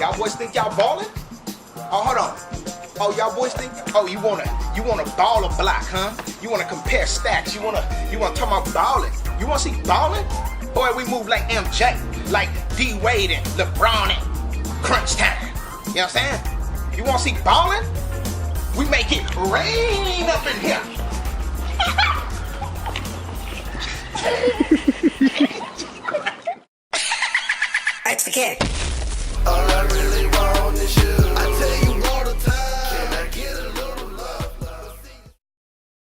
Y'all boys think y'all ballin'? Oh, hold on. Oh, y'all boys think? Oh, you wanna ball a block, huh? You wanna compare stacks? You wanna talk about ballin'? You wanna see ballin'? Boy, we move like MJ, like D Wade and LeBron and crunch time. You know what I'm saying? You wanna see ballin'? We make it rain up in here.